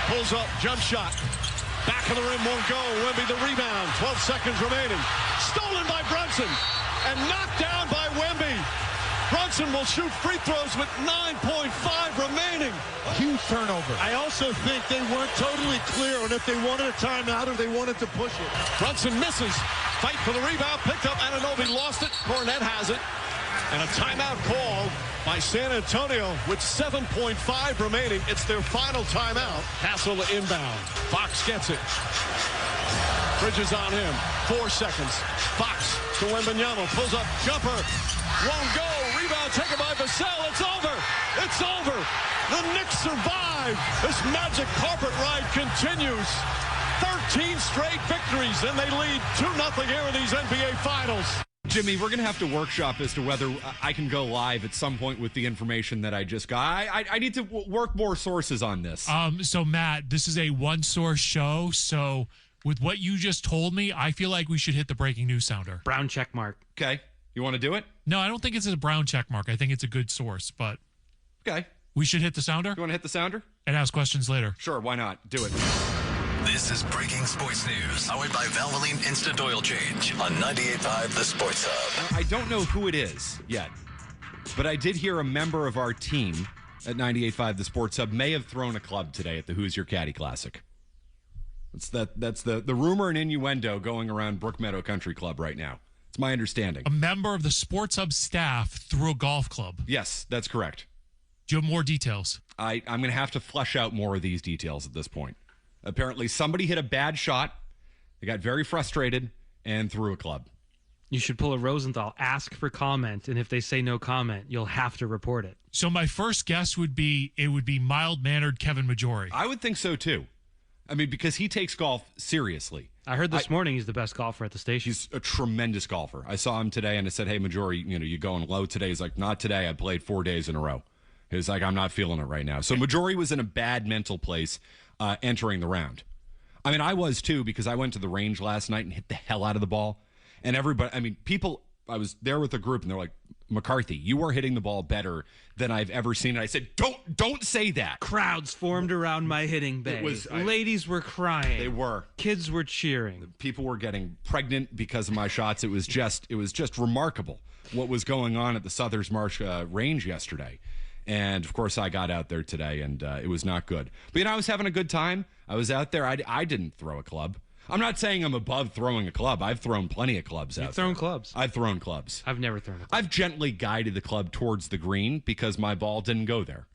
Pulls up, jump shot. Back of the rim, won't go. Wemby the rebound. 12 seconds remaining. Stolen by Brunson. And knocked down by Wemby. Brunson will shoot free throws with 9.5 remaining. Huge turnover. I also think they weren't totally clear on if they wanted a timeout or they wanted to push it. Brunson misses. Fight for the rebound. Picked up. Anunoby lost it. Cornette has it. And a timeout called by San Antonio with 7.5 remaining. It's their final timeout. Hassel inbound. Fox gets it. Bridges on him. 4 seconds. Fox to Wembanyama. Pulls up. Jumper. Won't go. Rebound taken by Vassell. It's over. It's over. The Knicks survive. This magic carpet ride continues. 13 straight victories, and they lead 2-0 here in these NBA Finals. Jimmy, we're going to have to workshop as to whether I can go live at some point with the information that I just got. I need to work more sources on this. So, Matt, this is a one-source show, so with what you just told me, I feel like we should hit the breaking news sounder. Brown check mark. Okay. You want to do it? No, I don't think it's a brown check mark. I think it's a good source, but okay. We should hit the sounder? You want to hit the sounder? And ask questions later. Sure, why not? Do it. This is Breaking Sports News, powered by Valvoline Instant Oil Change on 98.5 The Sports Hub. I don't know who it is yet, but I did hear a member of our team at 98.5 The Sports Hub may have thrown a club today at the Who's Your Caddy Classic. That's the rumor and innuendo going around Brook Meadow Country Club right now. It's my understanding. A member of the Sports Hub staff threw a golf club. Yes, that's correct. Do you have more details? I'm going to have to flesh out more of these details at this point. Apparently, somebody hit a bad shot. They got very frustrated and threw a club. You should pull a Rosenthal, ask for comment, and if they say no comment, you'll have to report it. So my first guess would be it would be mild-mannered Kevin Majori. I would think so, too. I mean, because he takes golf seriously. I heard this morning he's the best golfer at the station. He's a tremendous golfer. I saw him today, and I said, hey, Majori, you going low today? He's like, not today. I played 4 days in a row. He's like, I'm not feeling it right now. So Majori was in a bad mental place entering the round. I mean, I was too, because I went to the range last night and hit the hell out of the ball. And everybody, I mean, people, I was there with a group and they're like, McCarthy, you are hitting the ball better than I've ever seen. And I said, don't say that. Crowds formed around my hitting bay. Ladies were crying. They were. Kids were cheering. People were getting pregnant because of my shots. It was just remarkable what was going on at the Southers Marsh range yesterday. And, of course, I got out there today, and it was not good. But, I was having a good time. I was out there. I didn't throw a club. I'm not saying I'm above throwing a club. I've thrown plenty of clubs out there. You've thrown clubs? I've thrown clubs. I've never thrown a club. I've gently guided the club towards the green because my ball didn't go there.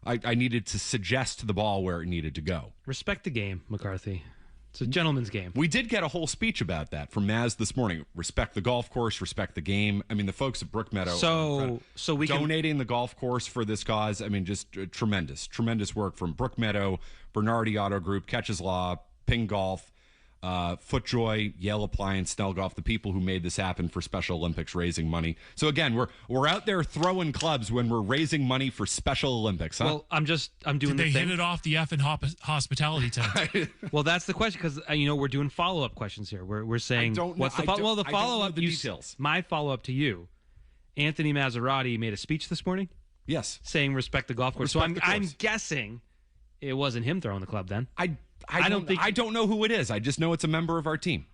I needed to suggest to the ball where it needed to go. Respect the game, McCarthy. It's a gentleman's game. We did get a whole speech about that from Maz this morning. Respect the golf course, respect the game. I mean, the folks at Brook Meadow so we donating the golf course for this cause. I mean, just tremendous work from Brook Meadow, Bernardi Auto Group, Catches Law, Ping Golf, FootJoy, Yale Appliance, Snell Golf, the people who made this happen for Special Olympics, raising money. So again, we're out there throwing clubs when we're raising money for Special Olympics. Huh? Well, I'm doing Did the they thing. hit it off the effing hospitality tent? Well, that's the question, because we're doing follow-up questions here. We're saying what's the follow-up? Well, the follow-up, details. My follow-up to you, Anthony Maserati made a speech this morning. Yes, saying respect the golf course. So I'm guessing it wasn't him throwing the club then. I don't know who it is. I just know it's a member of our team.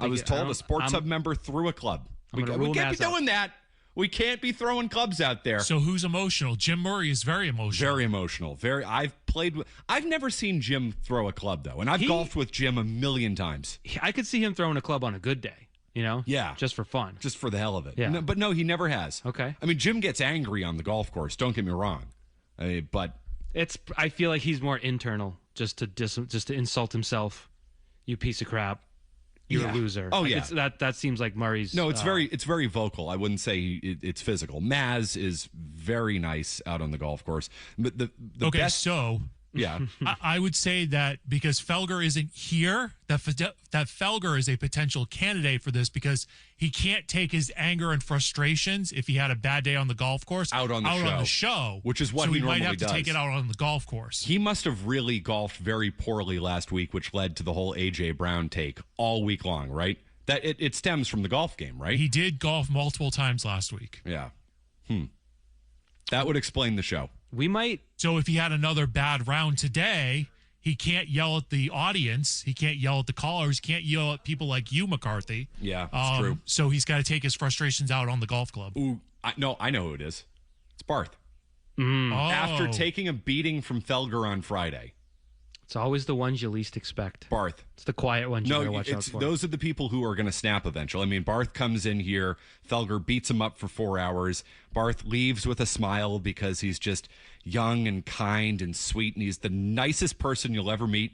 I was told a Sports Hub member threw a club. We can't be doing that. We can't be throwing clubs out there. So who's emotional? Jim Murray is very emotional. Very emotional. I've never seen Jim throw a club, though, and I've golfed with Jim a million times. I could see him throwing a club on a good day. Yeah, just for fun, just for the hell of it. Yeah, no, but no, he never has. Okay, I mean, Jim gets angry on the golf course. Don't get me wrong, but I feel like he's more internal, just to insult himself. You piece of crap. You're a loser. Oh, yeah. That seems like Murray's. No, it's very vocal. I wouldn't say it's physical. Maz is very nice out on the golf course. But the best. So yeah, I would say that because Felger isn't here, that Felger is a potential candidate for this because he can't take his anger and frustrations if he had a bad day on the golf course out on the show, which is what so he normally might have to take it out on the golf course. He must have really golfed very poorly last week, which led to the whole A.J. Brown take all week long, right? That it stems from the golf game, right? He did golf multiple times last week. Yeah. That would explain the show. We might. So if he had another bad round today, he can't yell at the audience. He can't yell at the callers. He can't yell at people like you, McCarthy. Yeah, it's true. So he's got to take his frustrations out on the golf club. Ooh, I know who it is. It's Barth. Oh. After taking a beating from Felger on Friday. It's always the ones you least expect. Barth. It's the quiet ones you better watch out for. Those are the people who are going to snap eventually. I mean, Barth comes in here. Felger beats him up for 4 hours. Barth leaves with a smile because he's just young and kind and sweet, and he's the nicest person you'll ever meet.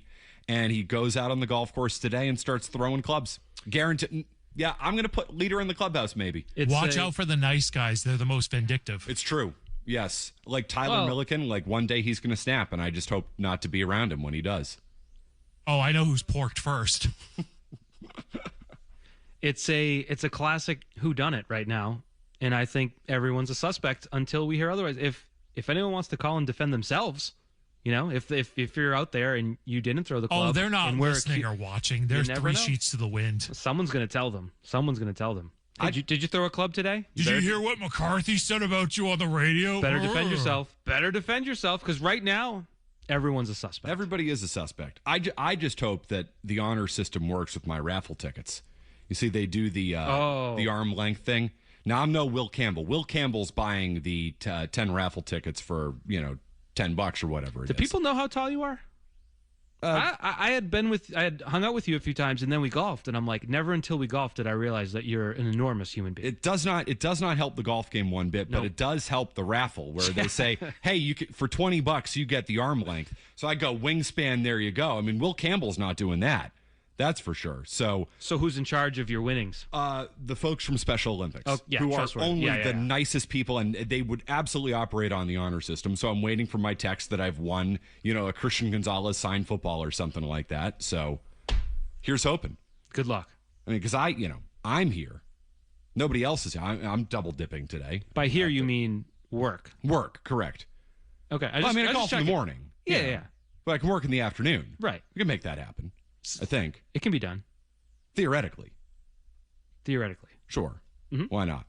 And he goes out on the golf course today and starts throwing clubs. Guaranteed. Yeah, I'm going to put leader in the clubhouse maybe. Watch out for the nice guys. They're the most vindictive. It's true. Yes. Like Tyler Milliken, like one day he's going to snap, and I just hope not to be around him when he does. Oh, I know who's porked first. It's a classic whodunit right now, and I think everyone's a suspect until we hear otherwise. If anyone wants to call and defend themselves, if you're out there and you didn't throw the club, they're not listening or watching. There's 3 sheets to the wind. Someone's going to tell them. Did you throw a club today? Did you hear what McCarthy said about you on the radio? Better defend yourself. Better defend yourself, because right now, everyone's a suspect. Everybody is a suspect. I just hope that the honor system works with my raffle tickets. You see, they do the arm length thing. Now, I'm no Will Campbell. Will Campbell's buying the 10 raffle tickets for, $10 or whatever it is. Do people know how tall you are? I had hung out with you a few times, and then we golfed, and I'm like, never until we golfed did I realize that you're an enormous human being. It does not help the golf game one bit, but it does help the raffle where they say, hey, for $20 you get the arm length. So I go wingspan, there you go. I mean, Will Campbell's not doing that. That's for sure. So who's in charge of your winnings? The folks from Special Olympics, who are only the nicest people, and they would absolutely operate on the honor system. So I'm waiting for my text that I've won, a Christian Gonzalez signed football or something like that. So here's hoping. Good luck. I mean, because I'm here. Nobody else is here. I'm double dipping today. By here, you mean work? Work, correct. Okay. I golf in the morning. Yeah. But I can work in the afternoon. Right. We can make that happen. I think. It can be done. Theoretically. Mm-hmm. Sure. Why not?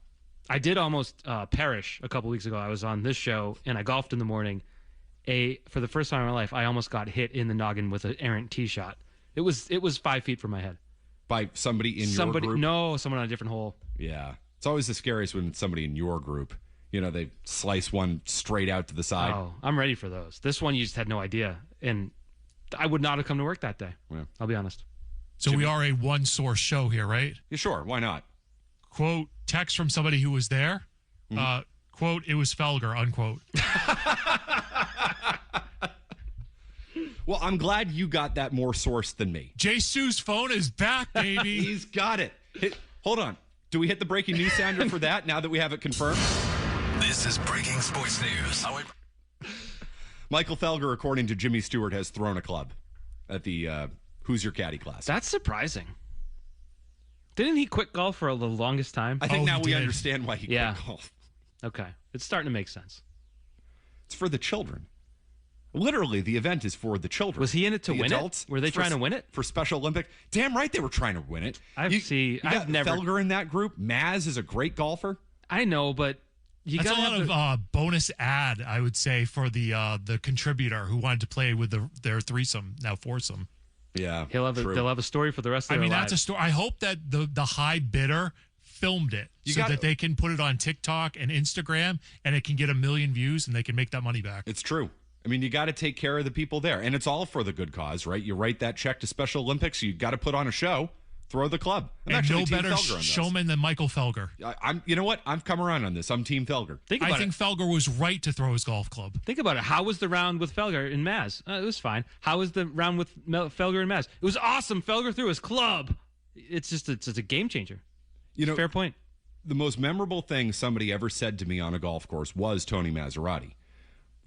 I did almost perish a couple weeks ago. I was on this show, and I golfed in the morning. For the first time in my life, I almost got hit in the noggin with an errant tee shot. It was 5 feet from my head. By somebody in your group? No, someone on a different hole. Yeah. It's always the scariest when it's somebody in your group. They slice one straight out to the side. Oh, I'm ready for those. This one, you just had no idea. And I would not have come to work that day. Yeah. I'll be honest. So we are a one-source show here, right? Yeah, sure. Why not? Quote, text from somebody who was there. Mm-hmm. Quote, it was Felger, unquote. Well, I'm glad you got that more source than me. Jay Sue's phone is back, baby. He's got it. Hold on. Do we hit the breaking news sounder for that now that we have it confirmed? This is breaking sports news. Michael Felger, according to Jimmy Stewart, has thrown a club at the Who's Your Caddy class. That's surprising. Didn't he quit golf for the longest time? I think now we understand why he quit golf. Okay. It's starting to make sense. It's for the children. Literally, the event is for the children. Was he in it to win adults, it? Were they trying to win it? For Special Olympic? Damn right they were trying to win it. I've never... Felger in that group. Maz is a great golfer. I know, but... That's a lot of bonus ad, I would say, for the contributor who wanted to play with their threesome, now foursome. Yeah, they'll have a story for the rest of their lives. That's a story. I hope that the high bidder filmed it that they can put it on TikTok and Instagram, and it can get 1 million views, and they can make that money back. It's true. I mean, you got to take care of the people there, and it's all for the good cause, right? You write that check to Special Olympics, you got to put on a show. Throw the club. And no better showman than Michael Felger. You know what? I've come around on this. I'm Team Felger. I think Felger was right to throw his golf club. Think about it. How was the round with Felger and Maz? It was fine. How was the round with Felger and Maz? It was awesome. Felger threw his club. It's just a game changer. Fair point. The most memorable thing somebody ever said to me on a golf course was Tony Maserati.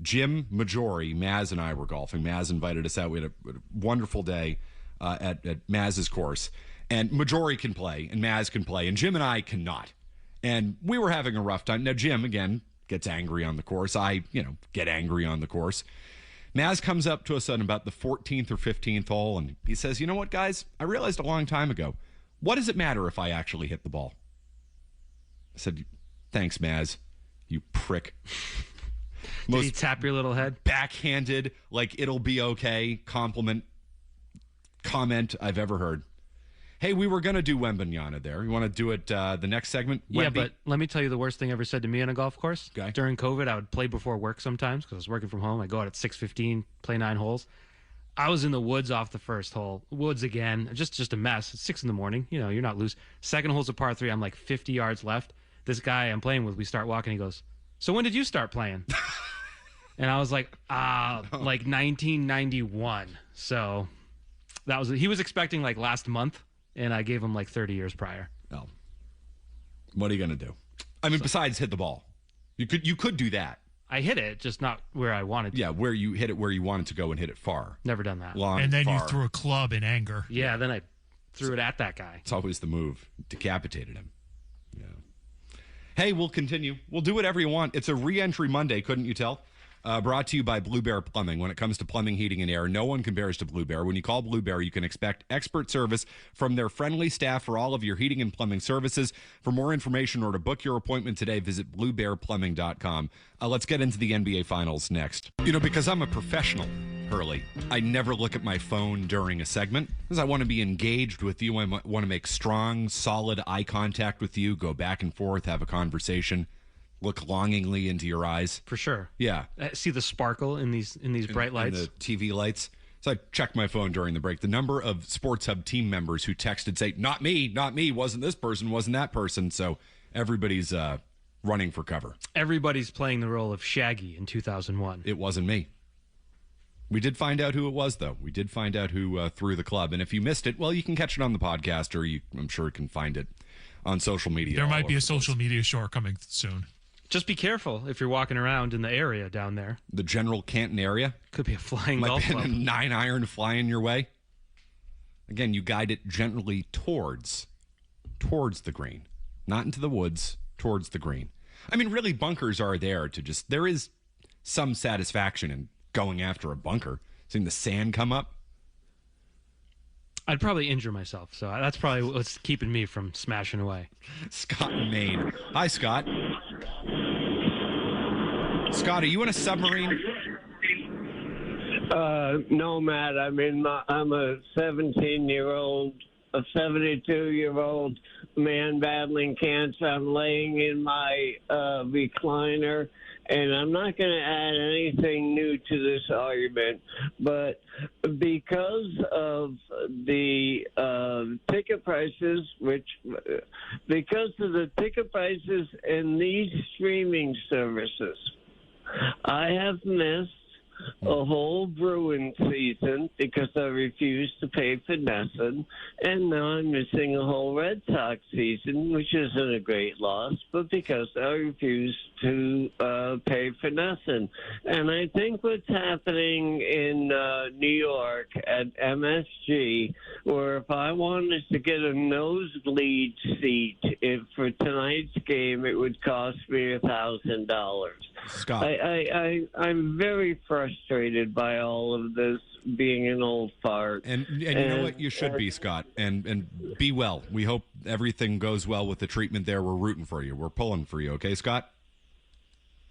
Jim Majori, Maz, and I were golfing. Maz invited us out. We had a wonderful day at Maz's course. And Majori can play, and Maz can play, and Jim and I cannot. And we were having a rough time. Now, Jim, again, gets angry on the course. I, get angry on the course. Maz comes up to us on about the 14th or 15th hole, and he says, you know what, guys? I realized a long time ago, what does it matter if I actually hit the ball? I said, thanks, Maz, you prick. Did he tap your little head? Backhanded, like it'll be okay comment I've ever heard. Hey, we were going to do Wembanyama there. You want to do it the next segment? Yeah, Wemby? but let me tell you the worst thing ever said to me on a golf course. Okay. During COVID, I would play before work sometimes because I was working from home. I go out at 6:15, play 9 holes. I was in the woods off the first hole. Woods again, just a mess. It's 6 a.m. You know, you're not loose. Second hole's a par 3. I'm like 50 yards left. This guy I'm playing with, we start walking. He goes, "So when did you start playing?" And I was like, like 1991. So that was. He was expecting like last month. And I gave him like 30 years prior. Oh. What are you going to do? I mean, besides hit the ball. You could do that. I hit it, just not where I wanted to. Yeah, where you hit it where you wanted to go and hit it far. Never done that. Long, and then far. you threw a club in anger. Yeah, then I threw it at that guy. It's always the move. Decapitated him. Yeah. Hey, we'll continue. We'll do whatever you want. It's a re-entry Monday, couldn't you tell? Brought to you by Blue Bear Plumbing. When it comes to plumbing, heating, and air, no one compares to Blue Bear. When you call Blue Bear, you can expect expert service from their friendly staff for all of your heating and plumbing services. For more information or to book your appointment today, visit bluebearplumbing.com. Let's get into the NBA Finals next. You know, because I'm a professional, Hurley, I never look at my phone during a segment because I want to be engaged with you. I want to make strong, solid eye contact with you, go back and forth, have a conversation. Look longingly into your eyes. For sure. Yeah. See the sparkle in these bright lights. In the TV lights. So I checked my phone during the break. The number of Sports Hub team members who texted say, not me, wasn't this person, wasn't that person. So everybody's running for cover. Everybody's playing the role of Shaggy in 2001. It wasn't me. We did find out who it was, though. We did find out who threw the club. And if you missed it, well, you can catch it on the podcast, or I'm sure you can find it on social media. There might be a social media shore coming soon. Just be careful if you're walking around in the area down there. The general Canton area. Could be a flying Might golf be a club. 9-iron flying your way. Again, you guide it gently towards the green. Not into the woods, towards the green. I mean, really, bunkers are there to just... There is some satisfaction in going after a bunker. Seeing the sand come up. I'd probably injure myself, so that's probably what's keeping me from smashing away. Scott in Maine. Hi, Scott. Scott, are you in a submarine? No, Matt. I'm a 17-year-old, a 72-year-old man battling cancer. I'm laying in my recliner, and I'm not going to add anything new to this argument, but because of the ticket prices, because of the ticket prices and these streaming services, I have missed a whole Bruin season because I refused to pay for NESN, and now I'm missing a whole Red Sox season, which isn't a great loss, but because I refused to pay for NESN. And I think what's happening in New York at MSG, where if I wanted to get a nosebleed seat for tonight's game, it would cost me $1,000. Scott. I'm very frustrated by all of this being an old fart. And you know what? You should be, Scott. And be well. We hope everything goes well with the treatment there. We're rooting for you. We're pulling for you. Okay, Scott?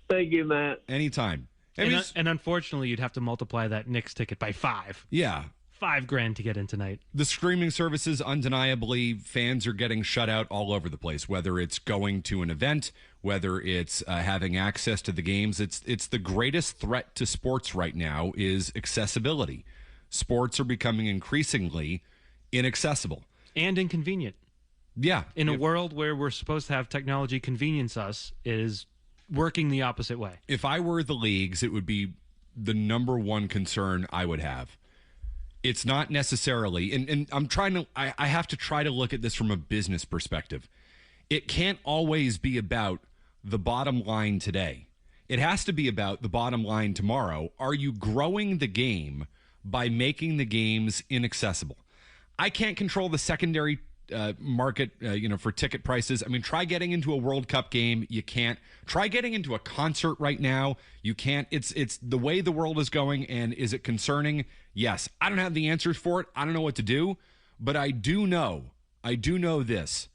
Thank you, Matt. Anytime. And unfortunately, you'd have to multiply that Knicks ticket by 5. Yeah. $5,000 to get in tonight. The streaming services, undeniably, fans are getting shut out all over the place, whether it's going to an event, whether it's having access to the games. It's the greatest threat to sports right now is accessibility. Sports are becoming increasingly inaccessible. And inconvenient. Yeah. In a world where we're supposed to have technology convenience us, it is working the opposite way. If I were the leagues, it would be the number one concern I would have. It's not necessarily, and I'm trying to, I have to try to look at this from a business perspective. It can't always be about the bottom line today. It has to be about the bottom line tomorrow. Are you growing the game by making the games inaccessible? I can't control the secondary market, for ticket prices. I mean, try getting into a World Cup game. You can't. Try getting into a concert right now. You can't. It's the way the world is going. And is it concerning? Yes. I don't have the answers for it. I don't know what to do, but I do know this.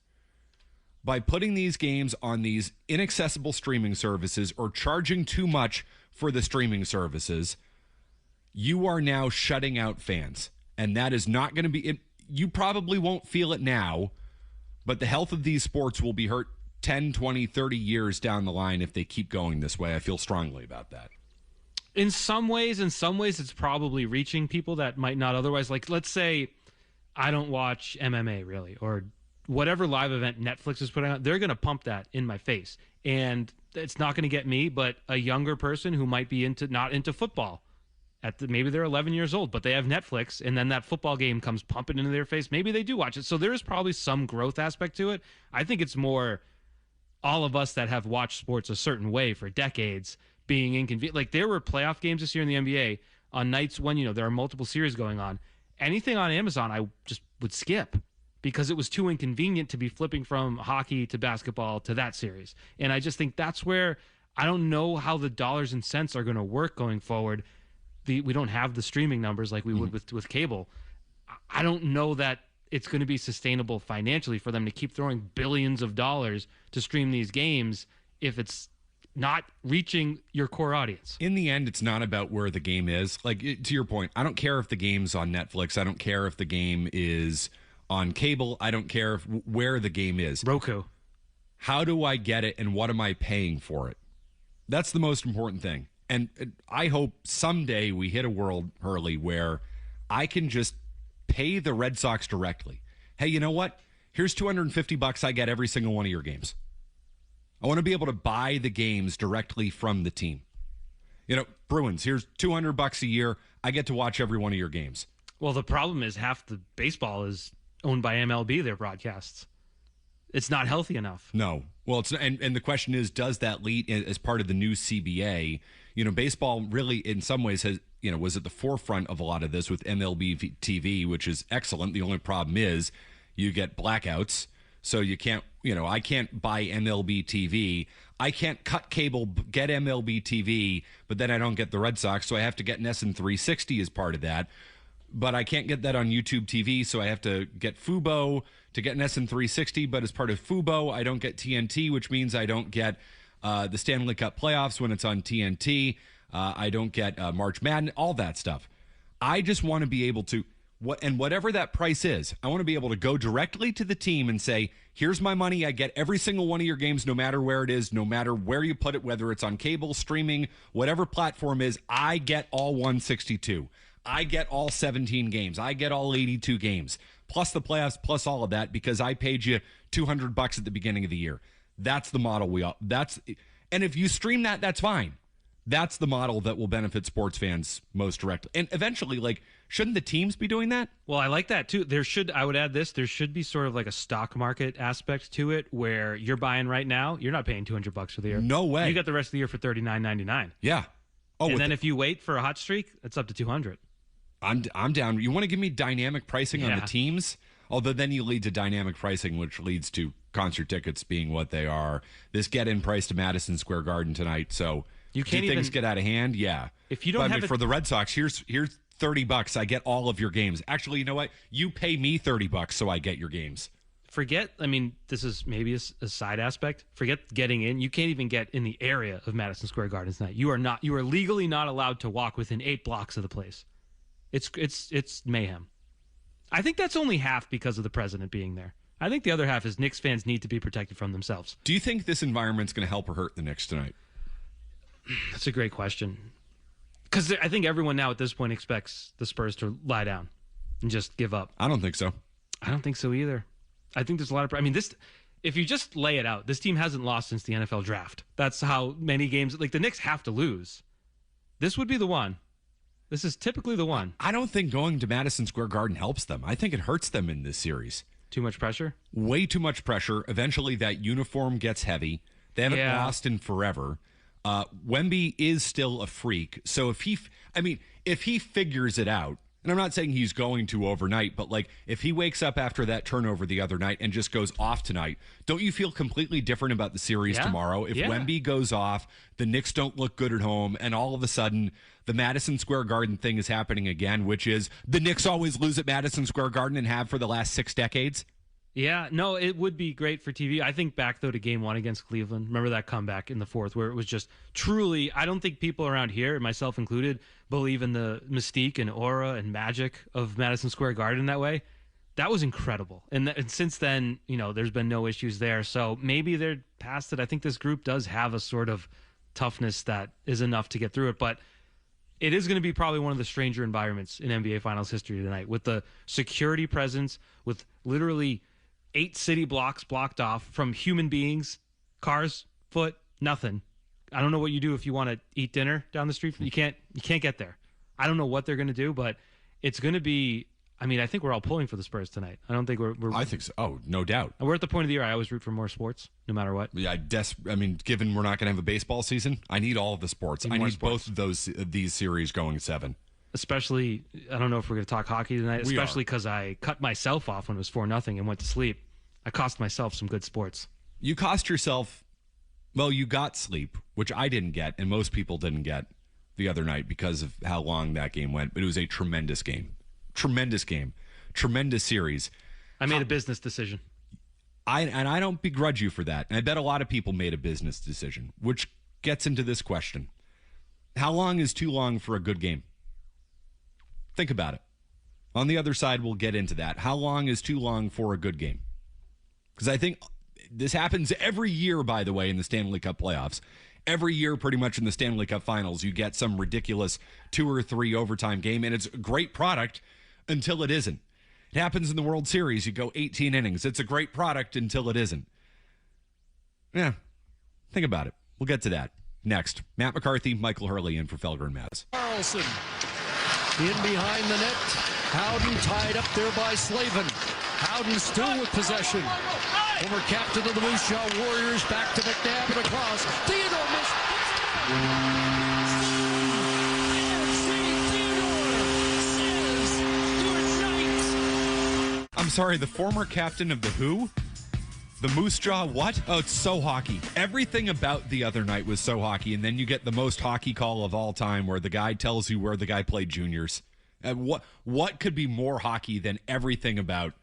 By putting these games on these inaccessible streaming services or charging too much for the streaming services, you are now shutting out fans. And that is not going to be, you probably won't feel it now, but the health of these sports will be hurt 10, 20, 30 years down the line if they keep going this way. I feel strongly about that. In some ways, it's probably reaching people that might not otherwise. Like, let's say I don't watch MMA really, or whatever live event Netflix is putting out. They're going to pump that in my face. And it's not going to get me, but a younger person who might be not into football. Maybe they're 11 years old, but they have Netflix, and then that football game comes pumping into their face. Maybe they do watch it. So there is probably some growth aspect to it. I think it's more all of us that have watched sports a certain way for decades being inconvenient. Like, there were playoff games this year in the NBA on nights when, there are multiple series going on. Anything on Amazon, I just would skip because it was too inconvenient to be flipping from hockey to basketball to that series. And I just think that's where I don't know how the dollars and cents are going to work going forward. We don't have the streaming numbers like we would with cable. I don't know that it's going to be sustainable financially for them to keep throwing billions of dollars to stream these games if it's not reaching your core audience. In the end, it's not about where the game is. Like, to your point, I don't care if the game's on Netflix. I don't care if the game is on cable. I don't care where the game is. Roku. How do I get it, and what am I paying for it? That's the most important thing. And I hope someday we hit a world, Hurley, where I can just pay the Red Sox directly. Hey, you know what? Here's $250 I get every single one of your games. I want to be able to buy the games directly from the team. Bruins, here's $200 a year. I get to watch every one of your games. Well, the problem is half the baseball is owned by MLB, their broadcasts. It's not healthy enough. No. Well, it's and the question is, does that lead as part of the new CBA? Baseball really, in some ways, has was at the forefront of a lot of this with MLB TV, which is excellent. The only problem is you get blackouts, so you can't. I can't buy MLB TV. I can't cut cable, get MLB TV, but then I don't get the Red Sox, so I have to get NESN 360 as part of that. But I can't get that on YouTube TV, so I have to get Fubo to get NESN 360. But as part of Fubo, I don't get TNT, which means I don't get the Stanley Cup playoffs when it's on TNT. I don't get March Madness, all that stuff. I just want to be able to, whatever that price is, I want to be able to go directly to the team and say, here's my money. I get every single one of your games, no matter where it is, no matter where you put it, whether it's on cable, streaming, whatever platform is, I get all 162. I get all 17 games. I get all 82 games, plus the playoffs, plus all of that, because I paid you $200 at the beginning of the year. That's the model and if you stream that, that's fine. That's the model that will benefit sports fans most directly. And eventually, shouldn't the teams be doing that? Well, I like that too. I would add this, there should be sort of like a stock market aspect to it where you're buying right now, you're not paying $200 for the year. No way. You got the rest of the year for $39.99. Yeah. Oh, and then if you wait for a hot streak, it's up to $200. I'm down. You want to give me dynamic pricing on the teams? Although then you lead to dynamic pricing, which leads to concert tickets being what they are. This get-in price to Madison Square Garden tonight. So you can't things get out of hand. Yeah. If you don't have for the Red Sox, here's $30. I get all of your games. Actually, you know what? You pay me $30 so I get your games. This is maybe a side aspect. Forget getting in. You can't even get in the area of Madison Square Garden tonight. You are legally not allowed to walk within 8 blocks of the place. It's mayhem. I think that's only half because of the president being there. I think the other half is Knicks fans need to be protected from themselves. Do you think this environment's going to help or hurt the Knicks tonight? That's a great question. Because I think everyone now at this point expects the Spurs to lie down and just give up. I don't think so. I don't think so either. I think there's a lot of... if you just lay it out, this team hasn't lost since the NFL draft. That's how many games... the Knicks have to lose. This would be the one. This is typically the one. I don't think going to Madison Square Garden helps them. I think it hurts them in this series. Too much pressure? Way too much pressure. Eventually, that uniform gets heavy. They haven't lost in forever. Wemby is still a freak. So if he figures it out, and I'm not saying he's going to overnight, but if he wakes up after that turnover the other night and just goes off tonight, don't you feel completely different about the series tomorrow? If Wemby goes off, the Knicks don't look good at home, and all of a sudden the Madison Square Garden thing is happening again, which is the Knicks always lose at Madison Square Garden and have for the last 6 decades. Yeah, no, it would be great for TV. I think back, though, to Game 1 against Cleveland. Remember that comeback in the fourth where it was just truly, I don't think people around here, myself included, believe in the mystique and aura and magic of Madison Square Garden that way. That was incredible. And since then, there's been no issues there. So maybe they're past it. I think this group does have a sort of toughness that is enough to get through it. But it is going to be probably one of the stranger environments in NBA Finals history tonight, with the security presence, with literally 8 city blocks blocked off from human beings, cars, foot, nothing. I don't know what you do if you want to eat dinner down the street. You can't get there. I don't know what they're going to do, but it's going to be. I mean, I think we're all pulling for the Spurs tonight. I don't think we're I think so. Oh, no doubt. We're at the point of the year I always root for more sports, no matter what. Yeah, given we're not going to have a baseball season, I need all of the sports. I need both of these series going 7. Especially, I don't know if we're going to talk hockey tonight, especially because I cut myself off when it was 4-0 and went to sleep. I cost myself some good sports. You cost yourself, well, you got sleep, which I didn't get, and most people didn't get the other night because of how long that game went. But it was a tremendous game. Tremendous game. Tremendous series. I made a business decision. I don't begrudge you for that. And I bet a lot of people made a business decision, which gets into this question. How long is too long for a good game? Think about it. On the other side, we'll get into that. How long is too long for a good game? Because I think this happens every year, by the way, in the Stanley Cup playoffs. Every year, pretty much in the Stanley Cup Finals, you get some ridiculous 2 or 3 overtime game, and it's a great product until it isn't. It happens in the World Series. You go 18 innings. It's a great product until it isn't. Yeah, think about it. We'll get to that next. Matt McCarthy, Michael Hurley in for Felger and Maz. Carlson in behind the net. Howden tied up there by Slavin. Howden still with possession. Former captain of the Moose Jaw Warriors, back to McNabb and across. Theodore missed. I'm sorry, the former captain of the who? The Moose Jaw what? Oh, it's so hockey. Everything about the other night was so hockey, and then you get the most hockey call of all time where the guy tells you where the guy played juniors. What could be more hockey than everything about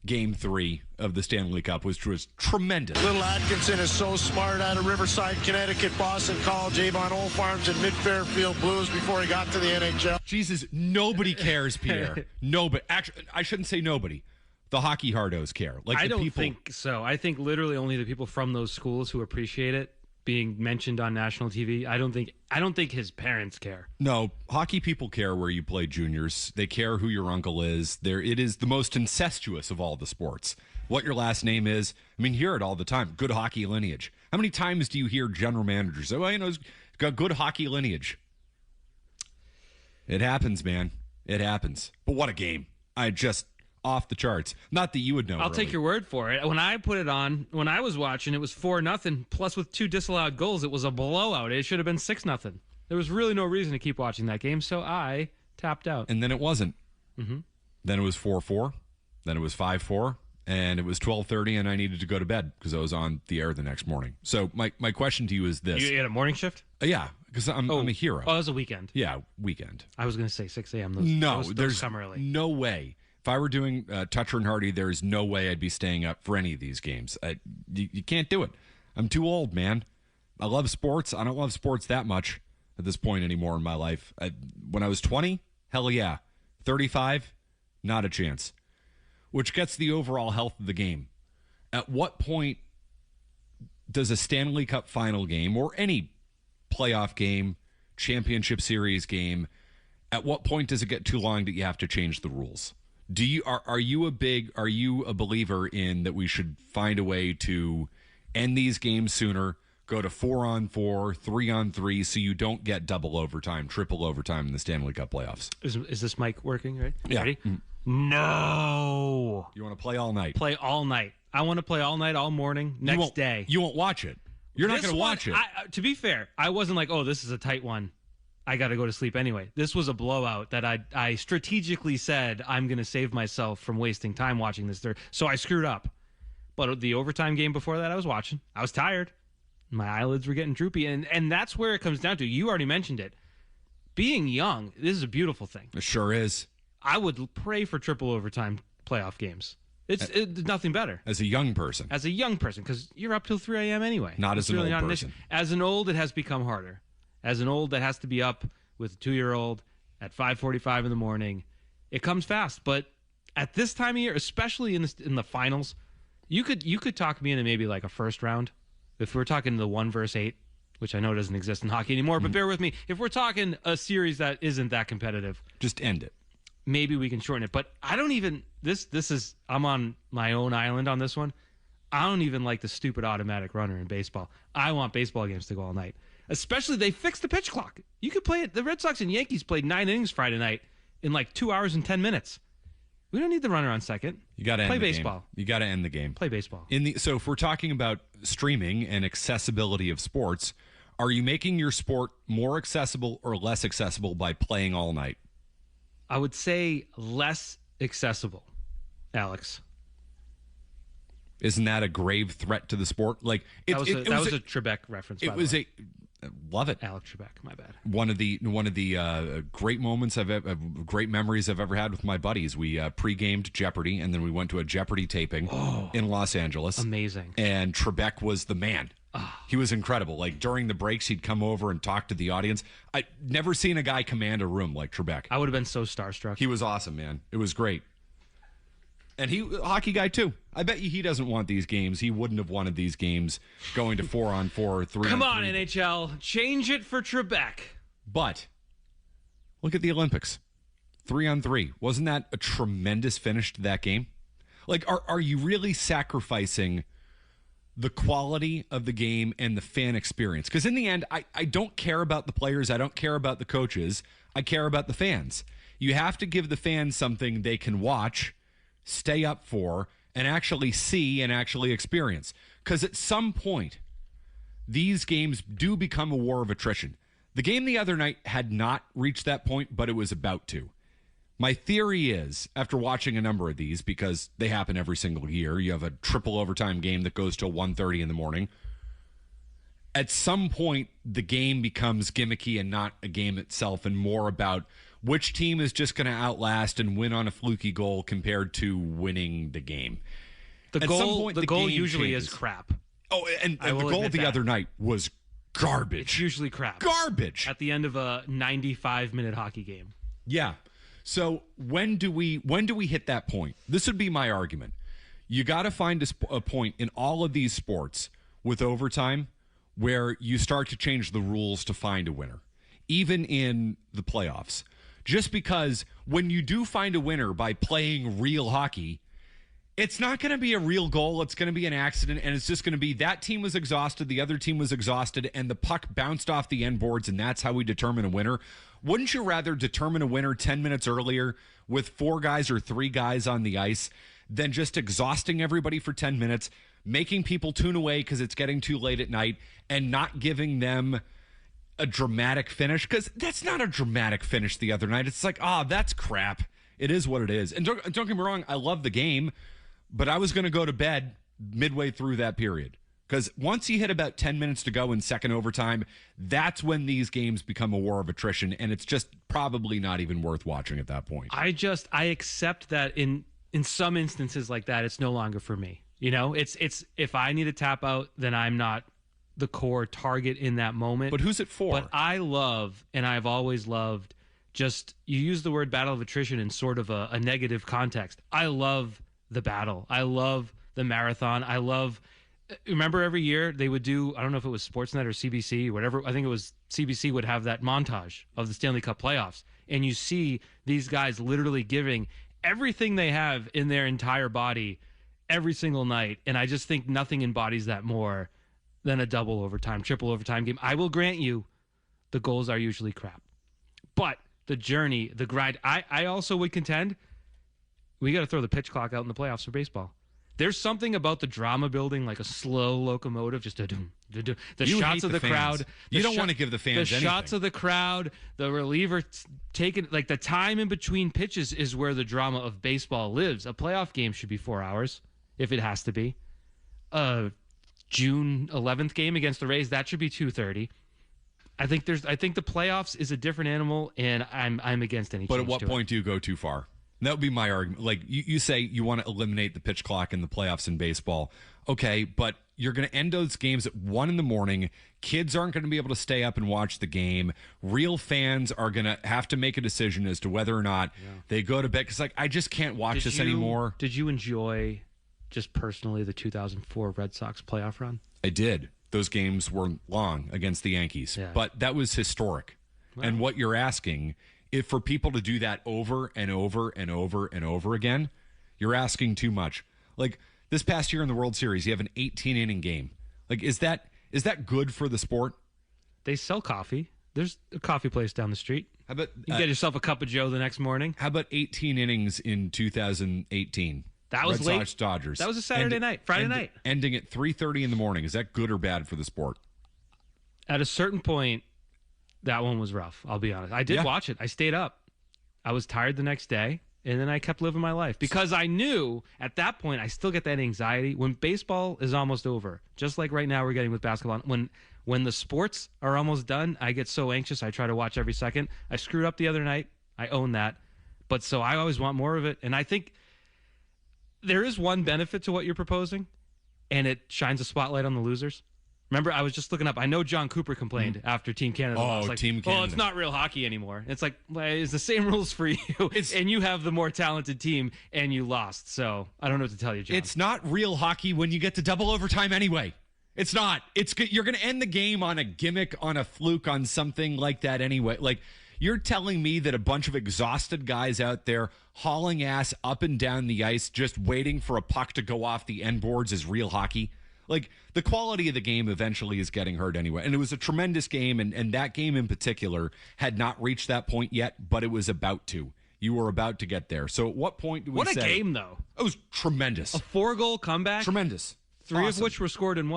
Game 3 of the Stanley Cup, which was tremendous. Little Atkinson is so smart out of Riverside, Connecticut, Boston College, Avon Old Farms, and Mid-Fairfield Blues before he got to the NHL. Jesus, nobody cares, Pierre. Nobody. Actually, I shouldn't say nobody. The hockey hardos care. I don't think so. I think literally only the people from those schools who appreciate it being mentioned on national TV. I don't think his parents care. No, hockey people care where you play juniors. They care who your uncle is. It is the most incestuous of all the sports. What your last name is. I mean, hear it all the time. Good hockey lineage. How many times do you hear general managers say, well, he's got good hockey lineage? It happens, man. It happens. But what a game. Off the charts. Not that you would know. I'll take your word for it. When I put it on, when I was watching, it was 4-0. Plus, with 2 disallowed goals, it was a blowout. It should have been 6-0. There was really no reason to keep watching that game, so I tapped out. And then it wasn't. Mm-hmm. Then it was 4-4. Then it was 5-4. And it was 12:30, and I needed to go to bed because I was on the air the next morning. So my question to you is this. You had a morning shift? Yeah, because I'm a hero. Oh, it was a weekend. Yeah, weekend. I was going to say 6 a.m. There's come early. No way. If I were doing Toucher and Hardy, there's no way I'd be staying up for any of these games. You can't do it. I'm too old, man. I love sports. I don't love sports that much at this point anymore in my life. When I was 20, hell yeah. 35, not a chance. Which gets the overall health of the game. At what point does a Stanley Cup Final game or any playoff game, championship series game, at what point does it get too long that you have to change the rules? Are you a believer in that we should find a way to end these games sooner, go to 4-on-4, 3-on-3, so you don't get double overtime, triple overtime in the Stanley Cup playoffs? Is this mic working, right? Yeah. Ready? No. You want to play all night? Play all night. I want to play all night, all morning, next day. You won't watch it. You're not going to watch it. To be fair, I wasn't like, oh, this is a tight one. I got to go to sleep anyway. This was a blowout that I strategically said I'm going to save myself from wasting time watching this. So I screwed up. But the overtime game before that I was watching. I was tired. My eyelids were getting droopy. And that's where it comes down to. You already mentioned it. Being young, this is a beautiful thing. It sure is. I would pray for triple overtime playoff games. It's nothing better. As a young person. As a young person, because you're up till 3 a.m. anyway. Not as an old not person. As an old, it has become harder. As an old that has to be up with a 2-year-old at 5:45 in the morning, it comes fast. But at this time of year, especially in the finals, you could talk me into maybe like a first round. If we're talking the 1 versus 8, which I know doesn't exist in hockey anymore, but bear with me. If we're talking a series that isn't that competitive, just end it. Maybe we can shorten it. But I don't even I'm on my own island on this one. I don't even like the stupid automatic runner in baseball. I want baseball games to go all night. Especially they fixed the pitch clock. You could play it. The Red Sox and Yankees played 9 innings Friday night in like 2 hours and 10 minutes. We don't need the runner on second. You got to play baseball. You got to end the game. Play baseball. So if we're talking about streaming and accessibility of sports, are you making your sport more accessible or less accessible by playing all night? I would say less accessible, Alex. Isn't that a grave threat to the sport? Like that was a Trebek reference. It was love it, Alex Trebek. My bad. One of the great moments great memories I've ever had with my buddies. We pre-gamed Jeopardy, and then we went to a Jeopardy taping in Los Angeles. Amazing. And Trebek was the man. He was incredible. Like during the breaks, he'd come over and talk to the audience. I'd never seen a guy command a room like Trebek. I would have been so starstruck. He was awesome, man. It was great. And a hockey guy too. I bet you he doesn't want these games. He wouldn't have wanted these games going to 4-on-4 or 3-on-3. Come on, NHL. Change it for Trebek. But look at the Olympics. 3-on-3. Wasn't that a tremendous finish to that game? Like, are you really sacrificing the quality of the game and the fan experience? Because in the end, I don't care about the players. I don't care about the coaches. I care about the fans. You have to give the fans something they can watch, stay up for, and actually see and actually experience. Because at some point, these games do become a war of attrition. The game the other night had not reached that point, but it was about to. My theory is, after watching a number of these, because they happen every single year, you have a triple overtime game that goes till 1:30 in the morning. At some point, the game becomes gimmicky and not a game itself, and more about which team is just going to outlast and win on a fluky goal compared to winning the game. The goal usually is crap. Oh, and the goal the other night was garbage. It's usually crap. Garbage. At the end of a 95-minute hockey game. Yeah. So when do we hit that point? This would be my argument. You got to find a point in all of these sports with overtime where you start to change the rules to find a winner, even in the playoffs. Just because when you do find a winner by playing real hockey, it's not going to be a real goal. It's going to be an accident, and it's just going to be that team was exhausted, the other team was exhausted, and the puck bounced off the end boards, and that's how we determine a winner. Wouldn't you rather determine a winner 10 minutes earlier with 4 guys or 3 guys on the ice than just exhausting everybody for 10 minutes, making people tune away because it's getting too late at night, and not giving them a dramatic finish? Because that's not a dramatic finish the other night. It's like, that's crap. It is what it is. And don't get me wrong, I love the game, but I was going to go to bed midway through that period. Because once you hit about 10 minutes to go in second overtime, that's when these games become a war of attrition, and it's just probably not even worth watching at that point. I accept that in some instances like that, it's no longer for me. You know, it's if I need to tap out, then I'm not the core target in that moment. But who's it for? But I love, and I've always loved, just, you use the word battle of attrition in sort of a negative context. I love the battle. I love the marathon. I love, remember every year they would do, I don't know if it was Sportsnet or CBC or whatever, I think it was CBC would have that montage of the Stanley Cup playoffs. And you see these guys literally giving everything they have in their entire body every single night. And I just think nothing embodies that more than a double overtime, triple overtime game. I will grant you the goals are usually crap. But the journey, the grind, I also would contend we got to throw the pitch clock out in the playoffs for baseball. There's something about the drama building, like a slow locomotive, just the shots of the crowd. You don't want to give the fans the anything. Shots of the crowd, the reliever taking, like the time in between pitches is where the drama of baseball lives. A playoff game should be 4 hours, if it has to be. June 11th game against the Rays, that should be 2:30. I think the playoffs is a different animal, and I'm against any. But change at what to point do you go too far? That would be my argument. Like you say you want to eliminate the pitch clock in the playoffs in baseball. Okay, but you're going to end those games at 1 a.m. Kids aren't going to be able to stay up and watch the game. Real fans are going to have to make a decision as to whether or not they go to bed. Because, I just can't watch this anymore. Did you enjoy, just personally, the 2004 Red Sox playoff run? I did. Those games were long against the Yankees. Yeah. But that was historic. Wow. And what you're asking, if for people to do that over and over and over and over again, you're asking too much. Like, this past year in the World Series, you have an 18-inning game. Like, is that good for the sport? They sell coffee. There's a coffee place down the street. How about you get yourself a cup of Joe the next morning? How about 18 innings in 2018? That was Red late. Sox Dodgers. That was a Saturday night, Friday night. Ending at 3:30 in the morning. Is that good or bad for the sport? At a certain point, that one was rough. I'll be honest. I did watch it. I stayed up. I was tired the next day. And then I kept living my life because I knew at that point I still get that anxiety when baseball is almost over. Just like right now we're getting with basketball. When the sports are almost done, I get so anxious. I try to watch every second. I screwed up the other night. I own that. But so I always want more of it. And I think there is one benefit to what you're proposing, and it shines a spotlight on the losers. Remember, I was just looking up. I know John Cooper complained after Team Canada lost. Like, Team Canada. Well, it's not real hockey anymore. It's like, well, it's the same rules for you, and you have the more talented team, and you lost. So I don't know what to tell you, John. It's not real hockey when you get to double overtime anyway. It's not. You're going to end the game on a gimmick, on a fluke, on something like that anyway. Like, you're telling me that a bunch of exhausted guys out there hauling ass up and down the ice just waiting for a puck to go off the end boards is real hockey? Like, the quality of the game eventually is getting hurt anyway. And it was a tremendous game, and that game in particular had not reached that point yet, but it was about to. You were about to get there. So at what point do we say... What a game, though. It was tremendous. A 4-goal comeback? Tremendous. Three of which were scored in,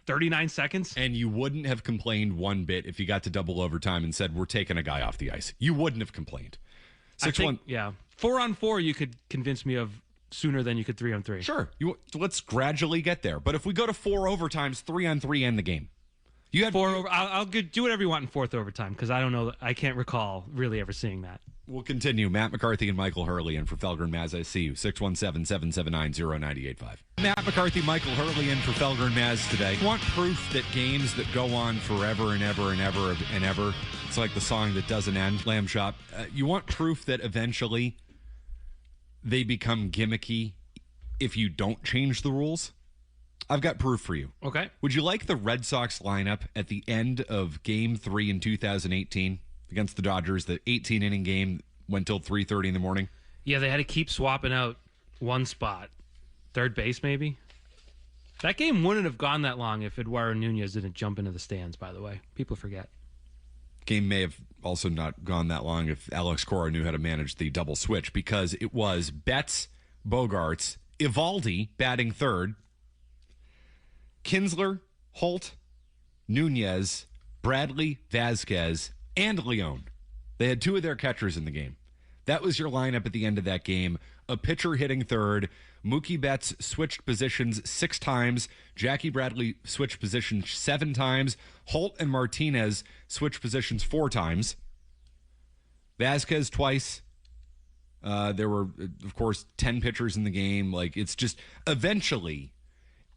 39 seconds? And you wouldn't have complained one bit if you got to double overtime and said, we're taking a guy off the ice. You wouldn't have complained. 6-1. Yeah. 4-on-4 you could convince me of sooner than you could 3-on-3. Sure. Let's gradually get there. But if we go to 4 overtimes, 3-on-3 end the game. You had 4 over. I'll do whatever you want in fourth overtime because I don't know. I can't recall really ever seeing that. We'll continue. Matt McCarthy and Michael Hurley in for Felger and Maz. I see you. 617-779-0985. Matt McCarthy, Michael Hurley in for Felger and Maz today. Want proof that games that go on forever and ever and ever and ever, it's like the song that doesn't end, Lamb Chop. You want proof that eventually they become gimmicky if you don't change the rules? I've got proof for you. Okay. Would you like the Red Sox lineup at the end of Game 3 in 2018 against the Dodgers? The 18-inning game went till 3:30 in the morning. Yeah, they had to keep swapping out one spot. Third base, maybe? That game wouldn't have gone that long if Eduardo Nunez didn't jump into the stands, by the way. People forget. Game may have also not gone that long if Alex Cora knew how to manage the double switch, because it was Betts, Bogarts, Evaldi batting third, Kinsler, Holt, Nunez, Bradley, Vasquez, and Leone. They had 2 of their catchers in the game. That was your lineup at the end of that game. A pitcher hitting third. Mookie Betts switched positions 6 times. Jackie Bradley switched positions 7 times. Holt and Martinez switched positions 4 times. Vasquez twice. There were, of course, 10 pitchers in the game. Like, it's just, eventually,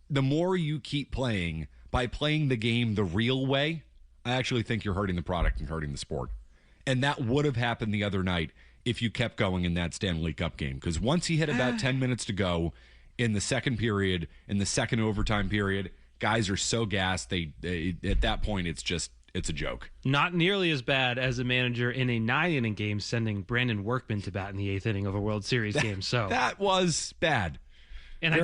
the more you keep playing, by playing the game the real way, I actually think you're hurting the product and hurting the sport. And that would have happened the other night if you kept going in that Stanley Cup game. Because once you hit about 10 minutes to go in the second period, in the second overtime period, guys are so gassed, they at that point, it's a joke. Not nearly as bad as a manager in a 9-inning game sending Brandon Workman to bat in the 8th inning of a World Series game. So that was bad. And I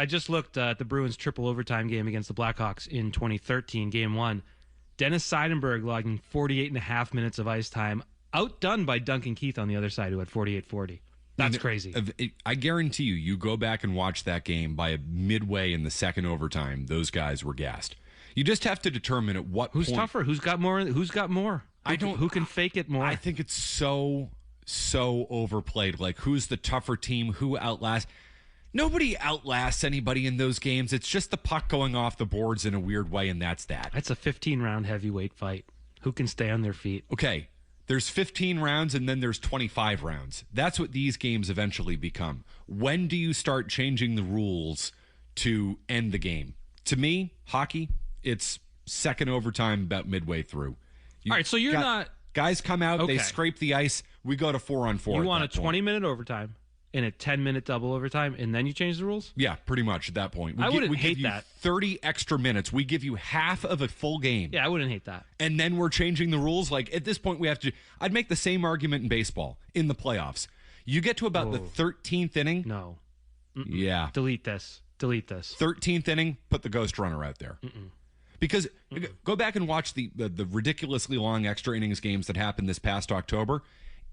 just looked at the Bruins triple overtime game against the Blackhawks in 2013, Game 1. Dennis Seidenberg logging 48.5 minutes of ice time, outdone by Duncan Keith on the other side, who had 48-40. That's crazy. I guarantee you go back and watch that game by midway in the second overtime, those guys were gassed. You just have to determine at what Who's point. tougher? Who's got more? Who can fake it more? I think it's so overplayed. Like, who's the tougher team? Who outlasts? Nobody outlasts anybody in those games. It's just the puck going off the boards in a weird way, and that's that. That's a 15-round heavyweight fight. Who can stay on their feet? Okay, There's 15 rounds and then there's 25 rounds. That's what these games eventually become. When do you start changing the rules to end the game? To me, hockey, it's second overtime about midway through. All right, so you're not... Guys come out, Okay. they scrape the ice, we go to 4-on-4. You want a 20-minute overtime and a 10-minute double overtime, and then you change the rules? Yeah, pretty much at that point. I wouldn't we hate give you that. 30 extra minutes. We give you half of a full game. Yeah, I wouldn't hate that. And then we're changing the rules. Like, at this point, we have to... I'd make the same argument in baseball, in the playoffs. You get to about the 13th inning. No. Yeah. Delete this. 13th inning, put the ghost runner out there. Because go back and watch the ridiculously long extra innings games that happened this past October.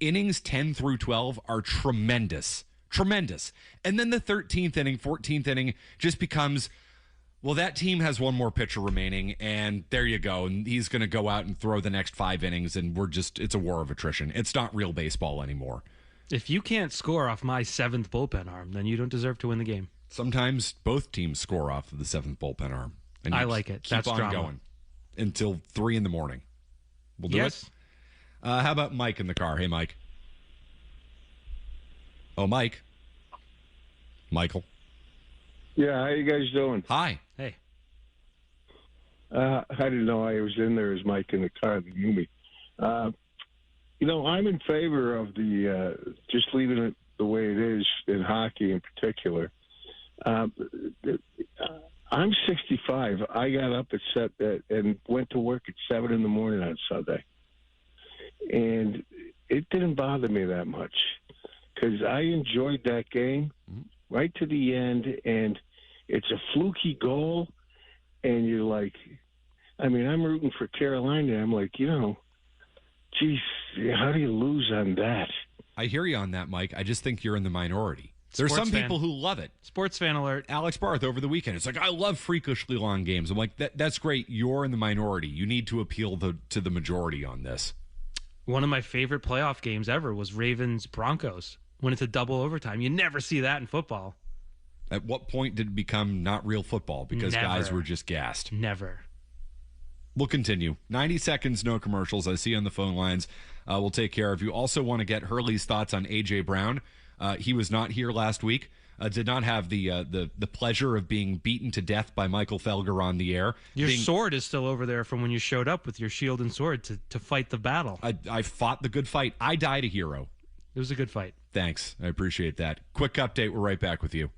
Innings 10 through 12 are tremendous. Tremendous. And then the 13th inning, 14th inning just becomes, well, that team has one more pitcher remaining, and there you go. And he's going to go out and throw the next 5 innings, and it's a war of attrition. It's not real baseball anymore. If you can't score off my 7th bullpen arm, then you don't deserve to win the game. Sometimes both teams score off of the 7th bullpen arm. And I like it. Keep That's on drama. going until 3 a.m. We'll do Yes. it. How about Mike in the car? Hey, Mike. Oh, Mike. Michael. Yeah, how you guys doing? Hi. Hey. I didn't know I was in there as Mike in the car that knew me. I'm in favor of the just leaving it the way it is in hockey in particular. I'm 65. I got up and went to work at 7 in the morning on Sunday. And it didn't bother me that much because I enjoyed that game right to the end. And it's a fluky goal. And you're like, I'm rooting for Carolina. I'm like, geez, how do you lose on that? I hear you on that, Mike. I just think you're in the minority. There's some people who love it. Sports fan alert. Alex Barth over the weekend. It's like, I love freakishly long games. I'm like, that's great. You're in the minority. You need to appeal to the majority on this. One of my favorite playoff games ever was Ravens-Broncos when it's a double overtime. You never see that in football. At what point did it become not real football because guys were just gassed? Never. We'll continue. 90 seconds, no commercials. I see you on the phone lines. We'll take care of you. Also want to get Hurley's thoughts on A.J. Brown. He was not here last week. Did not have the pleasure of being beaten to death by Michael Felger on the air. Your sword is still over there from when you showed up with your shield and sword to fight the battle. I fought the good fight. I died a hero. It was a good fight. Thanks. I appreciate that. Quick update. We're right back with you.